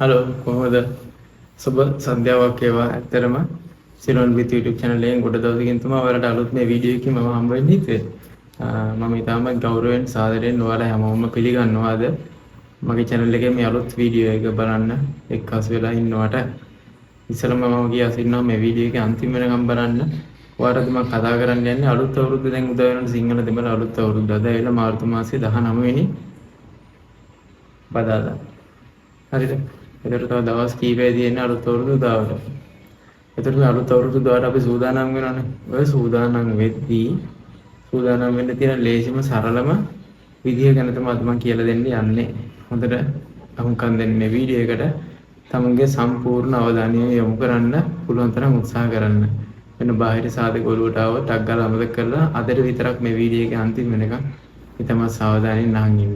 Hello කොහොමද? සුබ සන්ධ්‍යාවක් වේවා. ඇත්තරම සිලොන් විත් YouTube channel එකෙන් ගොඩ දවසකින් තමයි ඔයාලට අලුත් මේ වීඩියෝ එකකින් මම හම්බ වෙන්නේ හිටියේ. මම ඊටම ගෞරවයෙන් සාදරයෙන් ඔයාලා හැමෝම පිළිගන්නවා අද මගේ channel එකේ මේ අලුත් වීඩියෝ එක බලන්න එක්කස් වෙලා ඉන්නවට. ඉස්සෙල්ලාම මම කියා සිටිනවා මේ වීඩියෝ එකේ අන්තිම වෙනකම් බලන්න. ඔයාලට මම කතා කරන්න යන්නේ අලුත් අවුරුද්ද දැන් උදා වෙන සිංහල දෙමළ අලුත් අවුරුද්ද. අද ඇවිල්ලා මාර්තු මාසයේ 19 වෙනි බදාදා. හරිද? එතකොට තව දවස් කීපයක් තියෙන අලුත් අවුරුදු උදාවට. එතකොට මේ අලුත් අවුරුදු උදාවට අපි සූදානම් වෙනවනේ. ඔය සූදානම් වෙද්දී සූදානම් වෙන්න තියෙන ලේසිම සරලම විදිය ගැන තමයි අද මම කියලා දෙන්න යන්නේ. හොඳට අහුම්කම් දෙන්න මේ වීඩියෝ එකට තමන්ගේ සම්පූර්ණ අවධානය යොමු කරන්න පුළුවන් තරම් උත්සාහ කරන්න. වෙන බාහිර සාධක ඔලුවට ආව ටක් ගාලා අමතක කරලා අදට විතරක් මේ වීඩියෝ එකේ අන්තිම වෙනකන් ඉතම සාවධානයෙන් අහන් ඉන්න.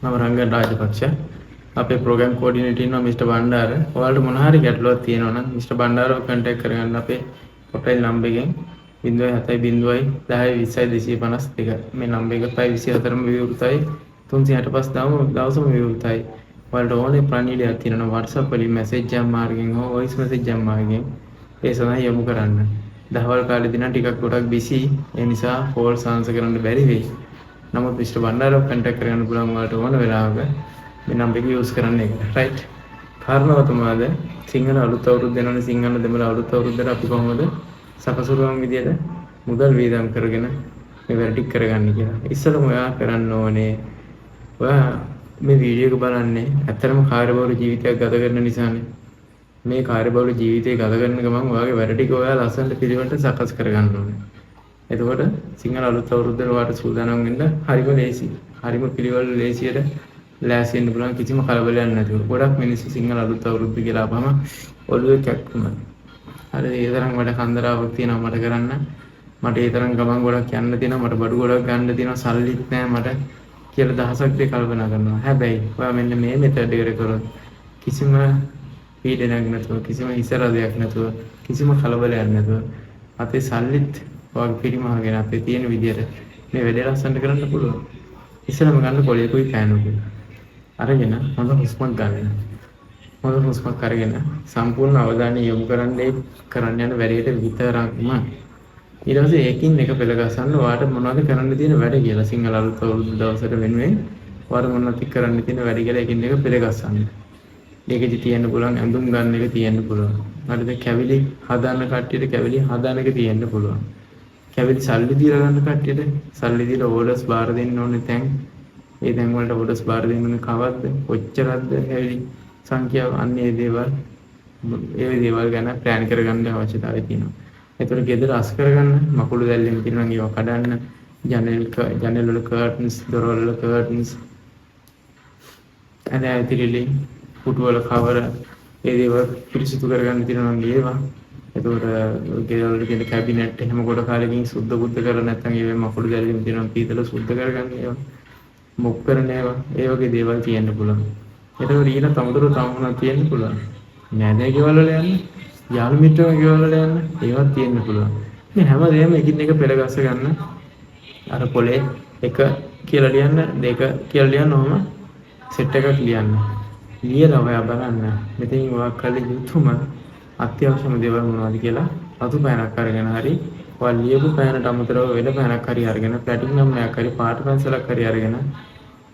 මම රංගන රාජපක්ෂ අපේ ප්‍රෝග්‍රෑම් කෝඩිනේටර් ඉන්නවා මිස්ටර් බණ්ඩාර. ඔයාලට මොන හරි ගැටලුවක් තියෙනවා නම් මිස්ටර් බණ්ඩාරව කන්ටැක්ට් කරගන්න අපේ ප්‍රොෆයිල් නම්බර් එකෙන් 070 මේ නම්බර එක 24ම විවෘතයි 365 දවසම විවෘතයි. ඔයාලට ඕනේ ප්‍රණීඩයක් තියෙනවා WhatsApp වලින් මැසේජ් එකක් මාර්ගෙන් හෝ වොයිස් මැසේජ් එකක් මාර්ගෙන් ඒ සඳහා යොමු කරන්න. දහවල් කාලේදී නම් ටිකක් ගොඩක් බිසි ඒ නිසා කෝල්ස් ආන්සර් කරන්න බැරි වෙයි. නමුත් මිස්ටර් බණ්ඩාරව කන්ටැක්ට් කරගන්න පුළුවන් ඔයාලට ඕන වෙලාවක මේ නම්බර එක යූස් කරන්න එක. රයිට්. කාරණාව තමයි සිංහල අලුත් අවුරුද්ද වෙනවනේ සිංහල දෙමළ අලුත් අවුරුද්දට අපි කොහොමද සකසුරුවම් විදියට මුදල් වේදම් කරගෙන මේ වැඩ ටික කරගන්න කියලා. ඉස්සෙල්ලාම ඔයා කරන්න ඕනේ ඔයා මේ වීඩියෝ එක බලන්නේ ඇත්තටම කාර්යබහුල ජීවිතයක් ගත කරන නිසානේ. මේ කාර්යබහුල ජීවිතය ගත කරන ගමන් ඔයාගේ වැඩ ටික ඔයා ලස්සනට පිළිවෙලට සකස් කරගන්න ඕනේ. එතකොට සිංහල අලුත් අවුරුද්දට ඔයාට සූදානම් වෙන්න හරිම ලේසි. හරිම පිළිවෙල ලේසියට ලෑස්ති වෙන්න පුළුවන් කිසිම කලබලයක් නැතුව. ගොඩක් මිනිස්සු සිංහල අලුත් අවුරුද්ද කියලා අපම ඔළුවේ කැක්කුම. හරි ඒ තරම් වැඩ කන්දරාවක් තියෙනවා මට කරන්න. මට ඒ තරම් ගමන් ගොඩක් යන්න තියෙනවා. මට බඩු ගොඩක් ගන්න තියෙනවා. සල්ලිත් නැහැ මට කියලා දහසක් දේ කල්පනා කරනවා. හැබැයි ඔයා මෙන්න මේ මෙතඩ් එකට කරොත් කිසිම පීඩනයක් නැතුව, කිසිම හිසරදයක් නැතුව, කිසිම කලබලයක් නැතුව අපේ සල්ලිත් ඔයාගේ පිරිමහගෙන අපේ තියෙන විදියට මේ වැඩේ ලස්සනට කරන්න පුළුවන්. ඉස්සෙල්ලාම ගන්න කොලේකුයි කෑනුකුයි අරගෙන හොඳ හුස්මක් ගන්න. හොඳ හුස්මක් අරගෙන සම්පූර්ණ අවධානය යොමු කරන්නේ කරන්න යන වැඩේට විතරක්ම. ඊට පස්සේ ඒකින් එක පෙළ ගසන්න ඔයාට මොනවද කරන්න තියෙන වැඩ කියලා සිංහල අලුත් අවුරුදු දවසට වෙනුවෙන් ඔයාට මොනවද කරන්න තියෙන වැඩ කියලා ඒකින් එක පෙළ ගසන්න. ඒකෙදි තියෙන්න පුළුවන් ඇඳුම් ගන්න එක තියෙන්න පුළුවන්. හරිද? කැවිලි හදාන්න කට්ටියට කැවිලි හදාන එක තියෙන්න පුළුවන්. කැවිලි සල්ලි දීලා ගන්න කට්ටියට සල්ලි දීලා ඕඩර්ස් බාර දෙන්න ඕනේ තැන්. ඒ තැන් වලට ඕඩර්ස් බාර දෙන්න ඕනේ කවද්ද? කොච්චරක්ද කැවිලි සංඛ්‍යාව අන්නේ දේවල් ගැන ප්ලෑන් කරගන්න අවශ්‍යතාවය තියෙනවා. ඒතකොට ගෙදර අස් කරගන්න මකුළු දැල්ලෙම තියෙනවා නම් ඒවා කඩන්න. ජනෙල් වල කර්ටන්ස්, දොරවල් වල කර්ටන්ස් අද ඇතිරිලි පුටු වල කවර ඒ දේවල් පිරිසිදු කරගන්න තියෙනවා නම් ඒවා. එතකොට ගෙදර වල තියෙන කැබිනට් එහෙම කොට කාලෙකින් සුද්ධ බුද්ධ කරලා නැත්නම් ඒ මකුළු දැල්ලෙම තියෙනවා පීතල සුද්ධ කරගන්න ඒවා. මොක් කරන ඒවා ඒ වගේ දේවල් තියෙන්න පුළුවන්. එතකොට ඊළ තමුදුර තමුණක් තියෙන්න පුළුවන්. නෑදෑ ගෙවල් වල යන්න, යාළු මිත්‍රයෝ ගෙවල් වල යන්න ඒවත් තියෙන්න පුළුවන්. මේ හැමදේම එකින් එක පෙළ ගස්ස ගන්න. අර පොලේ 1 කියලා ලියන්න, 2 කියලා ලියන්න ඕම සෙට් එකක් ලියන්න. ලියලා ඔයා බලන්න මෙතනින් ඔයා කළ යුතුම අත්‍යවශ්‍යම දේවල් මොනවද කියලා අතු පෑනක් අරගෙන හරි ඔයා ලියපු පෑනට අමතරව වෙන පෑනක් හරි අරගෙන ප්ලැටිනම් එකක් හරි පාට පැන්සලක් හරි අරගෙන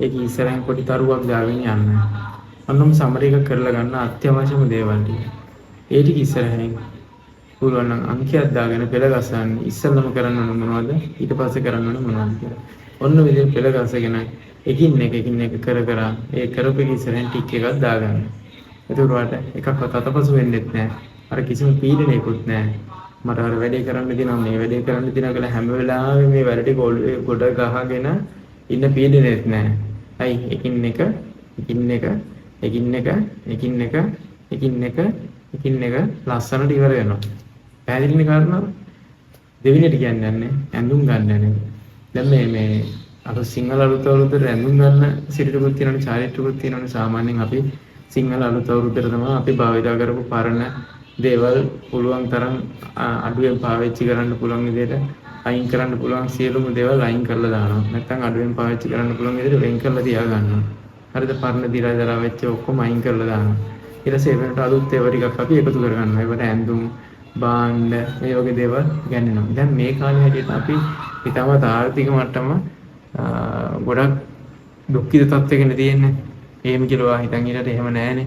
ඒක ඉස්සරහින් පොඩි තරුවක් දාගෙන යන්න. අන්නම සමරි එක කරලා ගන්න අත්‍යවශ්‍යම දේවල් ටික. ඒ ටික ඉස්සරහින් පුළුවන් නම් අංකයක් දාගෙන පෙළ ගසන්න. ඉස්සෙල්ලම කරන්න ඕන මොනවද? ඊට පස්සේ කරන්න ඕන මොනවද කියලා. ඔන්න විදිහට පෙළ ගසගෙන එකින් එක කර ඒ කරපු එක ඉස්සරහින් ටික් එකක් දාගන්න. එතකොට ඔයාලට එකක්වත් අතපසු වෙන්නෙත් නැහැ. අර කිසිම පීඩනයකුත් නැහැ. මට අර වැඩේ කරන්න තියෙනවා මේ වැඩේ කරන්න තියෙනවා කියලා හැම වෙලාවෙම මේ වැඩ ටික ඔළුවේ ගොඩ ගහගෙන ඉන්න පීඩනයත් නැහැ. අයි එකින් එක ලස්සනට ඉවර වෙනවා. පැහැදිලිනේ කාරණාව? දෙවෙනියට කියන්නේ නැහැ ඇඳුම් ගන්න යන්නේ. දැන් මේ අර සිංහල අලුත් අවුරුද්දට ඇඳුම් ගන්න සිරිතකුත් තියෙනවනේ චාරිත්‍රකුත් තියෙනවනේ. සාමාන්‍යයෙන් අපි සිංහල අලුත් අවුරුද්දට තමයි අපි භාවිතා කරපු පරණ දේවල් පුළුවන් තරම් අඩුවෙන් පාවිච්චි කරන්න පුළුවන් විදිහට අයින් කරන්න පුළුවන් සියලුම දේවල් අයින් කරලා දානවා. නැත්නම් අඩුවෙන් පාවිච්චි කරන්න පුළුවන් විදිහට වෙන් කරලා තියා ගන්නවා. හරිද? පරණ දිරා දරා වෙච්ච ඔක්කොම අයින් කරලා දානවා. ඊට පස්සේ වෙනට අලුත් ඒවා ටිකක් අපි එකතු කරගන්නවා. ඒවට ඇඳුම්, භාණ්ඩ මේ වගේ දේවල් ගන්නවා. දැන් මේ කාලේ හැටියට අපි ඊටමත් ආර්ථික මට්ටම ගොඩක් දුක්ඛිත තත්ත්වයකනේ තියෙන්නේ. එහෙම කියලා හිතන් ඉන්නට එහෙම නැහැනේ.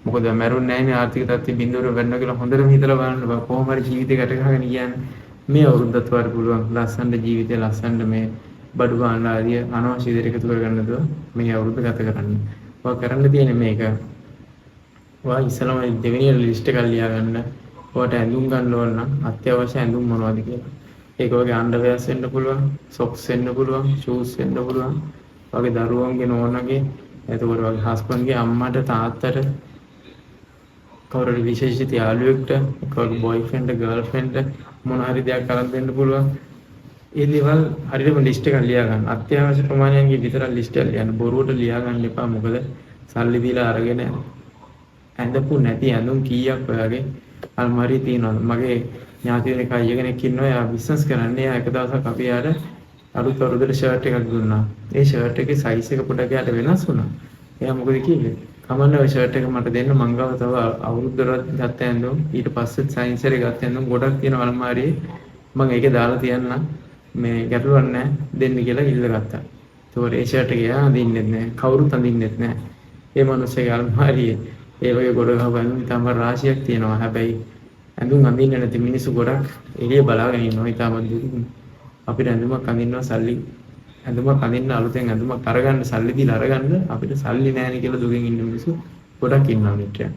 මොකද මැරුන්නේ නැහැනේ ආර්ථික තත්ත්වෙ බිඳුවර වෙන්න කියලා හොඳටම හිතලා බලන්න බෑ. කොහොම හරි ජීවිතේ ගත කරගෙන කියන්නේ. මේ අවුරුද්දත් වාර පුළුවන් ලස්සන ජීවිතේ ලස්සන මේ බඩු ගන්න ආදිය අනවශ්‍ය දේට එකතු කරගන්න දුව මේ අවුරුද්ද ගත කරන්න. ඔය කරන්න තියෙන්නේ මේක. ඔයා ඉස්සලම දෙවෙනි ලිස්ට් එක ලියා ගන්න. ඔයාට ඇඳුම් ගන්න ඕන නම් අත්‍යවශ්‍ය ඇඳුම් මොනවද කියලා. ඒක වගේ අන්ඩර්වෙයර්ස් වෙන්න පුළුවන්, සොක්ස් වෙන්න පුළුවන්, ෂූස් වෙන්න පුළුවන්. වගේ දරුවන්ගේ නෝනගේ, එතකොට වගේ හස්බන්ඩ්ගේ අම්මට තාත්තට කවුරුහරි විශේෂිත යාළුවෙක්ට, කවුරු බොයිෆ්‍රෙන්ඩ්, ගර්ල්ෆ්‍රෙන්ඩ් මොන හරි දෙයක් අරන් දෙන්න පුළුවන්. ඒ දේවල් හරියටම ලිස්ට් එකක් ලියා ගන්න. අත්‍යවශ්‍ය ප්‍රමාණයන්ගේ විතරක් ලිස්ට් එකක් ලියන්න. බොරුවට ලියා ගන්න එපා. මොකද සල්ලි දීලා අරගෙන ඇඳපු නැති ඇඳුම් කීයක් ඔයාගේ අල්මාරියේ තියෙනවද? මගේ ඥාතියෙක් එක අයිය කෙනෙක් ඉන්නවා. එයා බිස්නස් කරන්නේ. එයා එක දවසක් අපි යාට අලුත් අවුරුද්දට ෂර්ට් එකක් දුන්නා. ඒ ෂර්ට් එකේ සයිස් එක පොඩක් යාට වෙනස් වුණා. එයා මොකද කිව්වේ? කමන්නේ ඔය ෂර්ට් එක මට දෙන්න මං ගාව තව අවුරුද්දකට ගත්ත ඇඳුම් ඊට පස්සෙත් සයින්ස් එකේ ගත්ත ඇඳුම් ගොඩක් තියෙනවා අල්මාරියේ. මම ඒකේ දාලා තියන්නම්. මේ ගැටලුවක් නැහැ දෙන්න කියලා ඉල්ලගත්තා. ඒතකොට ඒ ෂර්ට් එක එයා අඳින්නෙත් නැහැ. කවුරුත් අඳින්නෙත් නැහැ. ඒ මිනිස්සගේ අල්මාරියේ ඒ වගේ ගොඩ ගහපන් ඉතාම රාශියක් තියෙනවා. හැබැයි ඇඳුම් අඳින්න නැති මිනිස්සු ගොඩක් එළිය බලාගෙන ඉන්නවා. ඉතාම දුකින් අපිට ඇඳුමක් අඳින්න සල්ලි ඇඳුමක් අඳින්න අලුතෙන් ඇඳුමක් අරගන්න සල්ලි දීලා අරගන්න අපිට සල්ලි නැහැ කියලා දුකින් ඉන්න මිනිස්සු ගොඩක් ඉන්නවා මිත්‍රයා.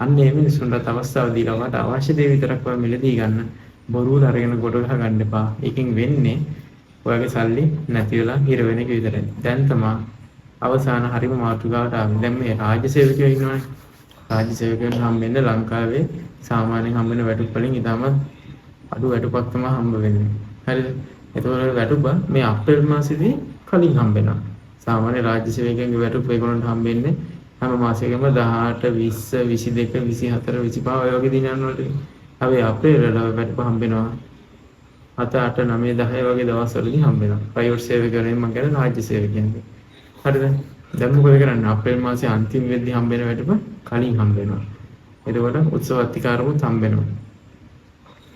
අන්න ඒ මිනිස්සුන්ට අවස්ථාව දීලා වට අවශ්‍ය දේ විතරක් ඔය මිලදී ගන්න. බොරුවට අරගෙන ගොඩ ගහ ගන්න එපා. ඒකෙන් වෙන්නේ ඔයාගේ සල්ලි නැති වෙලා හිර වෙන එක විතරයි. දැන් තමයි අවසාන හරිම මාතෘකාවට ආවේ. දැන් මේ රාජ්‍ය සේවකයෝ ඉන්නවනේ. රාජ්‍ය සේවකයන් හම්බෙන්නේ ලංකාවේ සාමාන්‍යයෙන් හම්බෙන වැටුප් වලින් ඉතාමත් අඩු වැටුපක් තමයි හම්බ වෙන්නේ. හරිද? එතකොට වැටුප මේ අප්‍රේල් මාසෙදී කලින් හම්බෙනවා. සාමාන්‍ය රාජ්‍ය සේවකයන්ගේ වැටුප ඒගොල්ලන්ට හම්බෙන්නේ හැම මාසෙකම 18, 20, 22, 24, 25 ඔය වගේ දිනයන් වලට. අපි අප්‍රේල් වල වැටුප හම්බෙනවා 7, 8, 9, 10 වගේ දවස්වලදී හම්බෙනවා. ප්‍රයිවට් සේවකයන්ගෙන් මම කියන්නේ රාජ්‍ය සේවකයන්ගේ. හරිද? දැන් මොකද කරන්නේ? අප්‍රේල් මාසේ අන්තිම වෙද්දී හම්බෙන වැටුප කලින් හම්බෙනවා. එතකොට උත්සව අධිකාරමුත් හම්බෙනවා.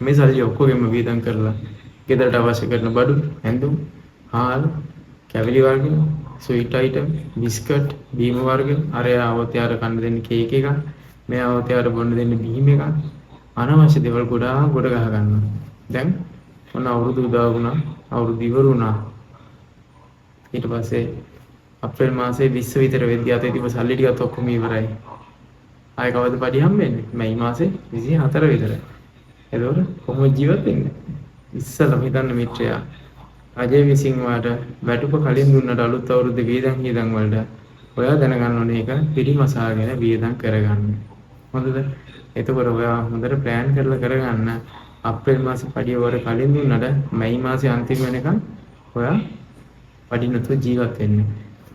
මේ සල්ලි ඔක්කොගෙම වියදම් කරලා ගෙදරට අවශ්‍ය කරන බඩු, ඇඳුම්, හාල්, කැවිලි වර්ග, ස්වීට් අයිටම්, බිස්කට්, බීම වර්ග, අරයා આવත් යාර කන්න දෙන්න කේක් එකක්, මේ આવත් යාර බොන්න දෙන්න බීම එකක්, අනවශ්‍ය දේවල් ගොඩාක් ගොඩ ගහ ගන්නවා. දැන් ඔන්න අවුරුදු උදා වුණා, අවුරුදු ඉවර වුණා. ඊට පස්සේ අප්‍රේල් මාසේ 20 විතර වෙද්දී අතේ තිබ්බ සල්ලි ටිකත් ඔක්කොම ඉවරයි. ආයෙ කවද පඩි හම්බෙන්නේ? මැයි මාසේ 24 විතර. එතකොට කොහොමද ජීවත් වෙන්නේ? ඉස්සලම හිතන්න මිත්‍රයා. අජේ විසින් වාට වැටුප කලින් දුන්නට අලුත් අවුරුද්දේ වියදම් හියදම් වලට ඔයා දැනගන්න ඕනේ ඒක පිරිමසාගෙන වියදම් කරගන්න. හොඳද? එතකොට ඔයා හොඳට ප්ලෑන් කරලා කරගන්න. අප්‍රේල් මාසේ පඩිය වර කලින් දුන්නට මැයි මාසේ අන්තිම වෙනකන් ඔයා පඩි නැතුව ජීවත් වෙන්න.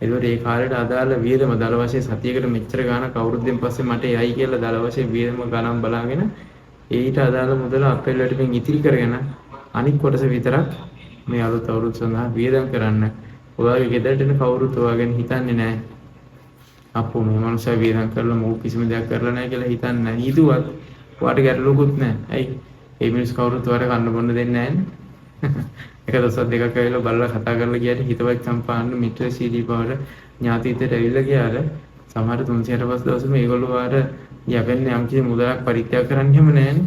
එතකොට ඒ කාලේට අදාළ වියදම දල වශයෙන් සතියකට මෙච්චර ගාණක් අවුරුද්දෙන් පස්සේ මට යයි කියලා දල වශයෙන් වියදම ගණන් බලාගෙන ඊට අදාළ මුදල අප්‍රේල් වලට ඉතිරි කරගෙන අනික් කොටස විතරක් මේ අලුත් අවුරුද්ද සඳහා වියදම් කරන්න. ඔයාගේ ගෙදරට එන කවුරුත් ඔයාගෙන හිතන්නේ නැහැ. අපෝ මේ මනුස්සයා වියදම් කරලා මොකක් කිසිම දෙයක් කරලා නැහැ කියලා හිතන්නේ නැහැ. හිතුවත් ඔයාට ගැටලුවකුත් නැහැ. ඇයි? මේ මිනිස් කවුරුත් ඔයාට කන්න බොන්න දෙන්නේ නැහැනේ. එක දවසක් දෙකක් ඇවිල්ලා බලලා කතා කරලා ගියාට හිතවත් සම්පාන්න මිත්‍ර සීඩී පවට ඥාතිත්වයට ඇවිල්ලා ගියාට සමහර 365 දවසම මේගොල්ලෝ වාට යැපෙන්නේ යම් කිසි මුදලක් පරිත්‍යාග කරන්න හැම නැහැනේ.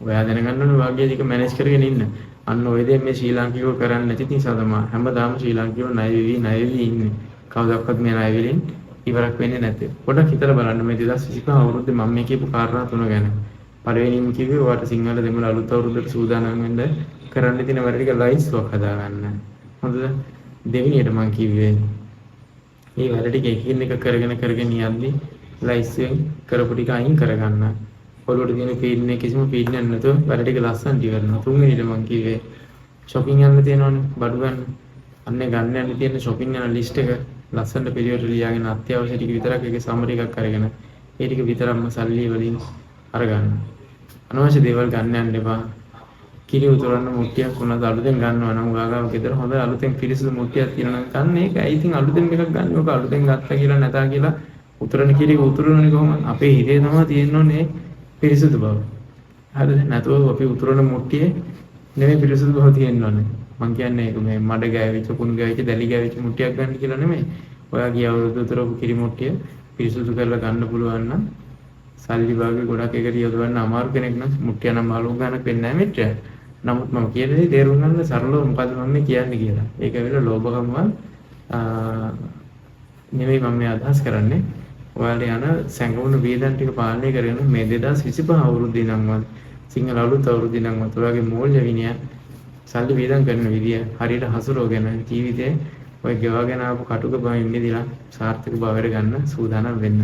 ඔයා දැනගන්න ඕනේ වාගේ ටික මැනේජ් කරගෙන ඉන්න. අන්න ඔය දේ මේ ශ්‍රී ලාංකිකව කරන්නේ නැති නිසා තමයි හැමදාම ශ්‍රී ලාංකිකව ණය වෙවි ඉන්නේ. කවදාවත් මේ ණය වෙලින් ඉවරක් වෙන්නේ නැත්තේ. පොඩ්ඩක් හිතලා බලන්න මේ 2025 අවුරුද්දේ මම මේ කියපු කාරණා තුන ගැන. පළවෙනිම කිව්වේ ඔයාට සිංහල දෙමළ අලුත් අවුරුද්දට සූදානම් වෙන්න කරන්න තියෙන වැඩ ටික ලයිස්ට්ුවක් හදාගන්න. හොඳද? දෙවෙනියට මම කිව්වේ මේ වැඩ ටික එකින් එක කරගෙන යද්දි ලයිස්ට්ුවෙන් කරපු ටික අයින් කරගන්න. ඔළුවට තියෙන පීඩනය කිසිම පීඩනයක් නැතුව වැඩ ටික ලස්සනට ඉවරනවා. තුන්වෙනියට මම කිව්වේ shopping යන්න තියෙනවනේ බඩු ගන්න. අන්නේ ගන්න යන්න තියෙන shopping යන list එක ලස්සනට පිළිවෙලට ලියාගෙන අත්‍යවශ්‍ය ටික විතරක් ඒකේ summary එකක් අරගෙන ඒ ටික විතරක්ම සල්ලි වලින් අරගන්න. අනවශ්‍ය දේවල් ගන්න යන්න එපා. කිරි උතුරන්න මුට්ටියක් උනත් අලුතෙන් ගන්නවා නම් ඔයාගාව ගෙදර හොඳ අලුතෙන් පිරිසිදු මුට්ටියක් තියෙනවා නම් ගන්න ඒක. ඇයි ඉතින් අලුතෙන් එකක් ගන්න ඕක අලුතෙන් ගත්තා කියලා නැතා කියලා උතුරන කිරි උතුරනනේ කොහොමද? අපේ හිතේ තමයි තියෙන්නේ පිරිසිදු බව. හරිද? නැතුව අපි උතුරන මුට්ටියේ නෙමෙයි පිරිසිදු බව තියෙන්නේ. මං කියන්නේ ඒක මේ මඩ ගෑවිච්ච කුණු ගෑවිච්ච දැලි ගෑවිච්ච මුට්ටියක් ගන්න කියලා නෙමෙයි. ඔයා ගිය අවුරුදු උතුරපු කිරි මුට්ටිය පිරිසිදු කරලා ගන්න පුළුවන් නම් සල්ලි භාගය ගොඩක් එකට යොදවන්න අමාරු කෙනෙක් නම් මුට්ටිය නම් බලු ගන්නක් වෙන්නේ නැහැ මෙච්චර. නමුත් මම කියන දේ තේරුම් ගන්න සරලව මොකද මම කියන්නේ කියලා. ඒක ඇවිල්ලා ලෝභකම නෙමෙයි මම මේ අදහස් කරන්නේ. ඔයාලා යන සංගුණ වේදන් ටික පාලනය කරගෙන මේ 2025 අවුරුද්දේ ඉඳන්වත් සිංහල අලුත් අවුරුද්දේ ඉඳන්වත් ඔයාගේ මූල්‍ය විනය සල්ලි වේදන් කරන විදිය හරියට හසුරවගෙන ජීවිතේ ඔය ගෙවාගෙන ආපු කටුක බවින් මිදලා සාර්ථක භාවයට ගන්න සූදානම් වෙන්න.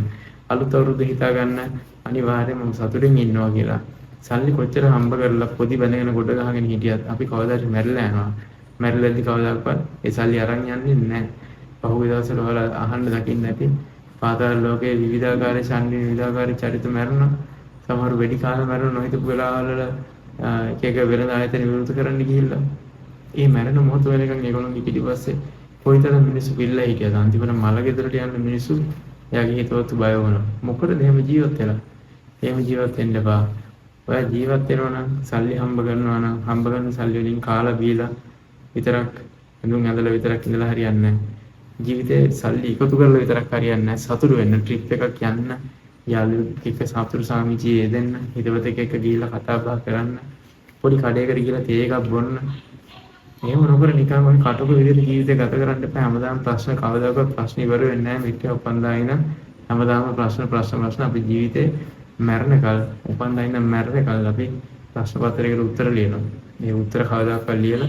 අලුත් අවුරුද්ද හිතා ගන්න අනිවාර්යයෙන්ම මම සතුටින් ඉන්නවා කියලා. සල්ලි කොච්චර හම්බ කරලා පොඩි බැනගෙන ගොඩ ගහගෙන හිටියත් අපි කවදාද මැරිලා යනවා. මැරිලාදී කවදාවත් ඒ සල්ලි අරන් යන්නේ නැහැ. පහුගිය දවස්වල ඔයාලා අහන්න දකින්න ඇති පාතාල ලෝකයේ විවිධාකාරයේ ඡන්දි විවිධාකාරී චරිත මැරෙනවා. සමහර වෙඩි කාලා මැරෙනවා නොහිතපු වෙලාවවල එක එක වෙළඳ ආයතන විවෘත කරන්න ගිහිල්ලා. ඒ මැරෙන මොහොත වෙනකන් ඒගොල්ලෝ ඊට පස්සේ කොයිතරම් මිනිස්සු පිළලා හිටියද අන්තිමට මල ගෙදරට යන මිනිස්සු එයාගේ හිතවත් බය වුණා. මොකටද එහෙම ජීවත් වෙලා? එහෙම ජීවත් වෙන්න බෑ. ඔයා ජීවත් වෙනවා නම් සල්ලි හම්බ කරනවා නම් හම්බ කරන සල්ලි වලින් කාලා බීලා විතරක් හඳුන් ඇඳලා විතරක් ඉඳලා හරියන්නේ නැහැ. ජීවිතේ සල්ලි එකතු කරලා විතරක් හරියන්නේ නැහැ. සතුටු වෙන්න ට්‍රිප් එකක් යන්න, යාළුවෙක් එක්ක සතුටු සාමිචියේ දෙන්න, හිතවතෙක් එක්ක ගිහිල්ලා කතා බහ කරන්න, පොඩි කඩේකට ගිහිල්ලා තේ එකක් බොන්න. එහෙම නොකර නිකන් ඔය කටුක විදිහට ජීවිතය ගත කරන්න එපා. හැමදාම ප්‍රශ්න කවදාකවත් ප්‍රශ්න ඉවර වෙන්නේ නැහැ. මිත්‍යා උපන්දා ඉඳන් හැමදාම ප්‍රශ්න අපි ජීවිතේ මැරෙනකල් උපන්දා ඉඳන් මැරෙනකල් අපි ප්‍රශ්න පත්‍රයකට උත්තර ලියනවා. මේ උත්තර කවදාකවත් ලියලා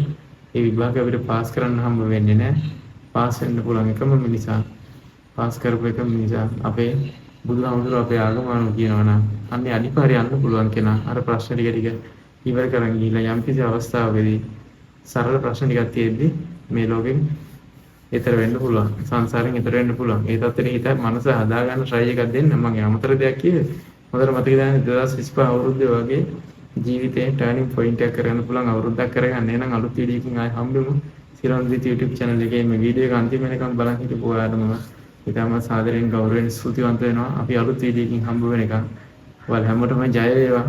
ඒ විභාගය අපිට පාස් කරන්න හම්බ වෙන්නේ නැහැ. පාස් වෙන්න පුළුවන් එකම මිනිසා පාස් කරපු එකම මිනිසා අපේ බුදුහාමුදුරුවෝ අපේ ආගමano කියනවා නම් අන්නේ අනිපාරේ යන්න පුළුවන් කෙනා අර ප්‍රශ්න ටික ඉවර කරන් ගිහිල්ලා යම් කිසි අවස්ථාවකදී සරල ප්‍රශ්න ටිකක් තියෙද්දි මේ ලෝකෙන් ඈතර වෙන්න පුළුවන්. සංසාරයෙන් ඈතර වෙන්න පුළුවන්. ඒ තත්ත්වෙට හිත මනස හදාගන්න try එකක් දෙන්න මම අමතර දෙයක් කිව්වේ. හොඳට මතක තියාගන්න 2025 අවුරුද්දේ වගේ ජීවිතේ ටර්නින් පොයින්ට් එකක් කරගන්න පුළුවන් අවුරුද්දක් කරගන්න. එහෙනම් අලුත් වීඩියෝ එකකින් ආයෙ හම්බෙමු. සිරන්දිත් YouTube channel එකේ මේ වීඩියෝ එක අන්තිම වෙනකම් බලන් හිටපු ඔයාලට මම ඉතාම සාදරයෙන් ගෞරවයෙන් ස්තුතිවන්ත වෙනවා. අපි අලුත් වීඩියෝ එකකින් හම්බ වෙනකම් ඔයාලා හැමෝටම ජය වේවා.